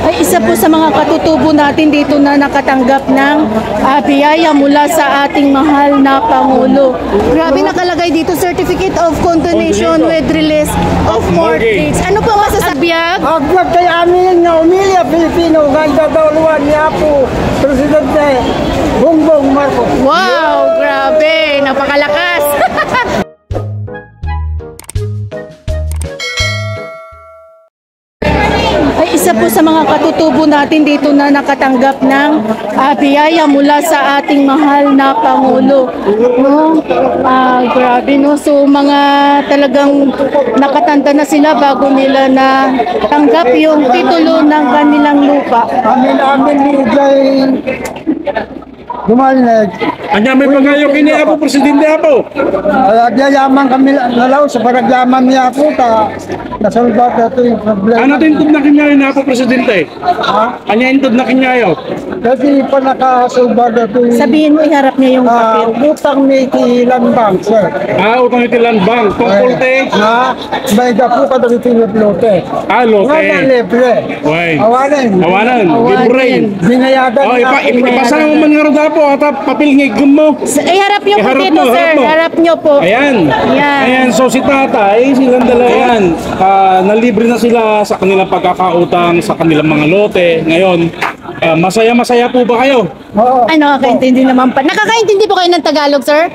ay isa po sa mga katutubo natin dito na nakatanggap ng biyaya mula sa ating mahal na Pangulo. Grabe nakalagay dito, Certificate of Continuation with Release of Mortgage. Ano po masasabi? Agwag kay amin na Umilya Pilipino, ganda dauluan niya po, Presidente Bongbong Marcos. Wow, grabe, napakalakas. Ay isa po sa mga katutubo natin dito na nakatanggap ng biyaya mula sa ating mahal na Pangulo. No? Grabe, no? So mga talagang nakatanda na sila bago nila na tanggap yung titulo ng kanilang lupa. Amin bigay Gumalig. Anya may pagayo kini Apo Presidente Apo. Agyayaman kami nalaw sa paragyaman niya po ta nasolbat ito yung problema. Ano tintod na kinyayo na Apo Presidente? Ha? Anya intod na kinyayo? Kasi pa nakasolbat ito yung Sabihin mo, iharap niya yung papel. utang ni Land Bank, sir. Utang iti Land Bank. Tungkol te? May dapo ka dito yung lote. Lote. Nga libre. Way. Awanan. Gibrain. Binayagan niya. Ipasang mo man nga rin po at papel ngigum mo. Iharap niyo po dito, sir. Harap niyo po. Ayan. Ayan. So si tatay, silang dalawa yan. Nalibre na sila sa kanilang pagkakautang sa kanilang mga lote. Ngayon, masaya-masaya po ba kayo? Oo. Ay, nakakaintindi naman pa. Nakakaintindi po kayo ng Tagalog, sir?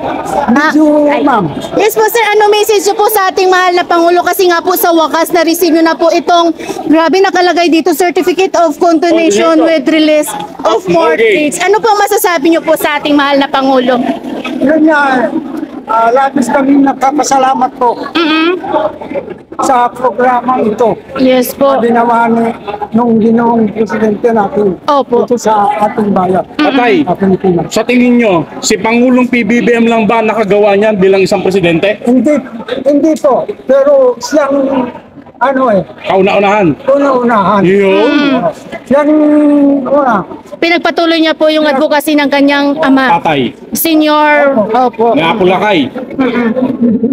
Ma'am. Yes po, sir. Ano message nyo po sa ating mahal na Pangulo? Kasi nga po sa wakas na-receive nyo na po itong, grabe nakalagay dito, Certificate of Continuation with Release of Mortgage. Ano po masasabi nyo po sa ating mahal na Pangulo? Yun nga, labis kami nagpapasalamat po sa programang ito. Yes po. Ginawa ni nung ginoong presidente natin. Opo. Ito sa ating bayan. Tatay, Pilipinas. sa tingin nyo, si Pangulong PBBM lang ba nakagawa niyan bilang isang presidente? Hindi po. Pero siyang Kauna-unahan. una-unahan. Yun. Siyang una. Pinagpatuloy niya po yung advocacy ng kanyang ama. Tatay. Senior. Opo. Nga Pulakay.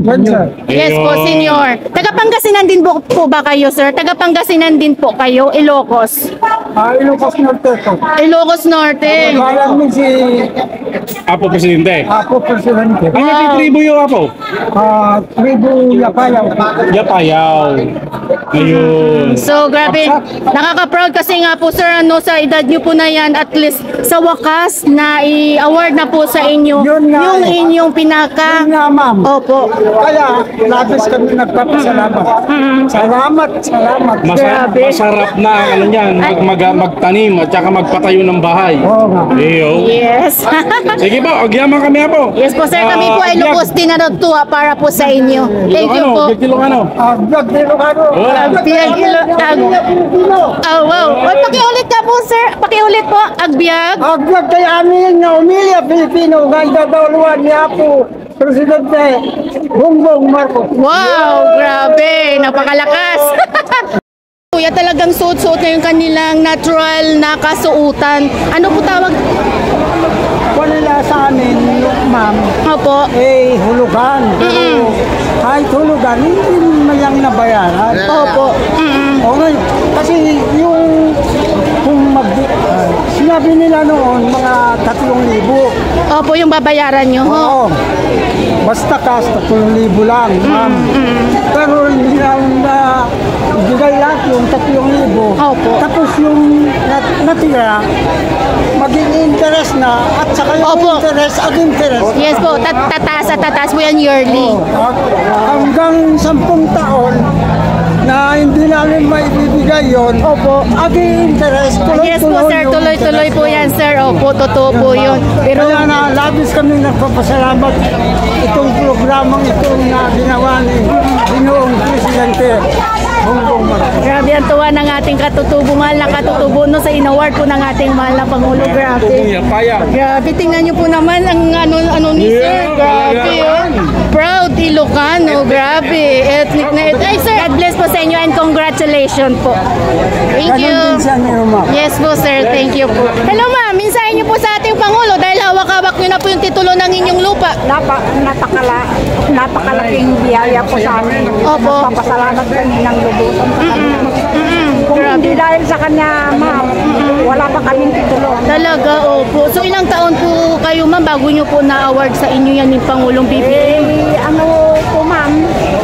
Yan, sir. Yes po, Ayun. senior. Taga-Pangasinan din po ba kayo, sir? Taga-Pangasinan din po kayo, Ilocos. Ilocos Norte po. Ilocos Norte. Bayan mo si Apo Presidente. Apo Presidente. Ano si tribo yung Apo? Tribu Yapayaw. Yapayaw. Ayun. So, grabe. Nakaka-proud kasi nga po, sir, sa edad nyo po na yan, at least sa wakas na i-award na po sa inyo Yun nga yung eh. inyong pinaka. Yun nga, ma'am. Opo. Kaya, labis kami nagpapasalamat. Salamat. Grabe. Masarap na ano niyan, magtanim at saka magpatayo ng bahay. Oo nga. Ayun. Yes. Sige po, agyaman kami Apo. Yes po, sir. Kami po ay lubos din na tuwa para po sa inyo. Thank you po. Ilocano. Vlog Ilocano. Wala. Wow. Pakiulit ka po, sir. Pakiulit po. Agbyag. Agwag kay amin na Umilya Pilipino, ganda dauluan niya po, Presidente Bongbong Marcos. Wow, grabe. Napakalakas. Kuya, talagang suot-suot na yung kanilang natural na kasuutan. Ano po tawag? Wala sa amin, ma'am, Opo. hulugan. Pero kahit hulugan, hindi mayang nabayaran. Opo. Okay, kasi yung sinabi nila noon, mga 3,000. Opo, yung babayaran nyo. Ho? Oo. Basta cash, 3,000 lang, ma'am. Pero hindi na bigay lahat yung 3,000. Opo. Tapos yung natira, maging interest na at saka yung Opo. interest. Yes po, tataas po yan yearly. Hanggang 10 taon na hindi namin maibibigay yun. Opo. Interest. Yes po, sir. Tuloy-tuloy po yan, sir. Opo, totoo po yun. Pero Kaya na labis kami nagpapasalamat itong programang ito na ginawa ni Ginoong Presidente Bongbong Marcos. grabe ang tuwa ng ating katutubo, mahal na katutubo no, sa inaward po ng ating mahal na Pangulo. Grabe. Yapayaw. Grabe, tingnan niyo po naman ang ano ni sir. Grabe yun. Proud Ilocano. Grabe. Ethnic na ethnic. Ay, sir, God bless po sa inyo and congratulations po. Thank you. Ganun din siya niyo, ma'am. Yes po, sir. Thank you po. Hello, ma'am. Minsahin niyo po sa ating Pangulo dahil hawak-hawak niyo na po yung titulo ng inyong lupa. Napakalaking biyaya po sa amin. Opo. Papasalamat kami ng lubusan. Kung Grabe. hindi dahil sa kanya, ma'am, wala pa kaming titulo. Talaga, opo. So ilang taon po kayo ma'am bago nyo po na-award sa inyo yan ni Pangulong BBM? Ano po, ma'am,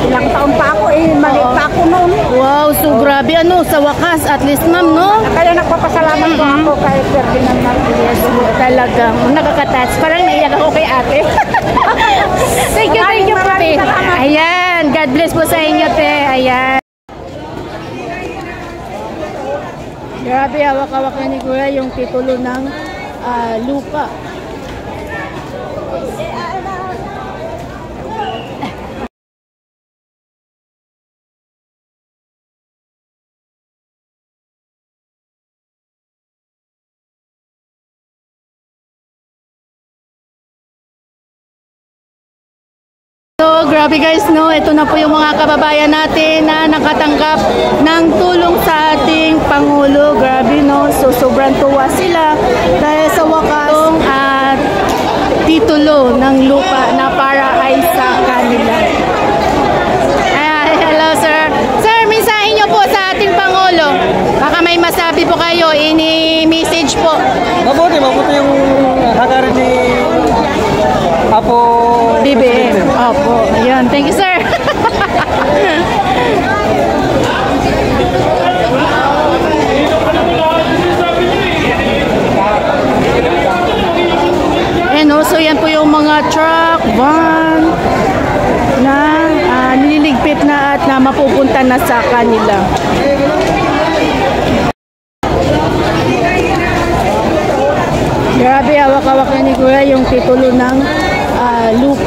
ilang taon pa ako, maliit pa ako noon. Wow, so grabe ano, sa wakas at least ma'am, no? Kaya nagpapasalamat po ako kay Ferdinand Martinez. Talaga, nakaka-touch. Parang naiyak ako kay ate. Thank you po, te. Ayan, God bless po sa inyo, te. Ayan. Grabe, hawak-hawak na ni Kuya yung titulo ng lupa. So, grabe guys, no? Ito na po yung mga kababayan natin na nakatanggap ng tulong sa ating Pangulo. Grabe, no? So, sobrang tuwa sila dahil sa wakas at titulo ng lupa na para ay sa kanila. Hello, sir. Sir, mensahe nyo po sa ating Pangulo. Baka may masabi po kayo, ini-message po. Mabuti yung hakarin ni Apo BBM. Opo. Ayan. Thank you, sir. So yan po yung mga truck, van na nililigpit na at na mapupunta na sa kanila. Grabe, hawak-hawak na ni Kuya yung titulo ng lupa.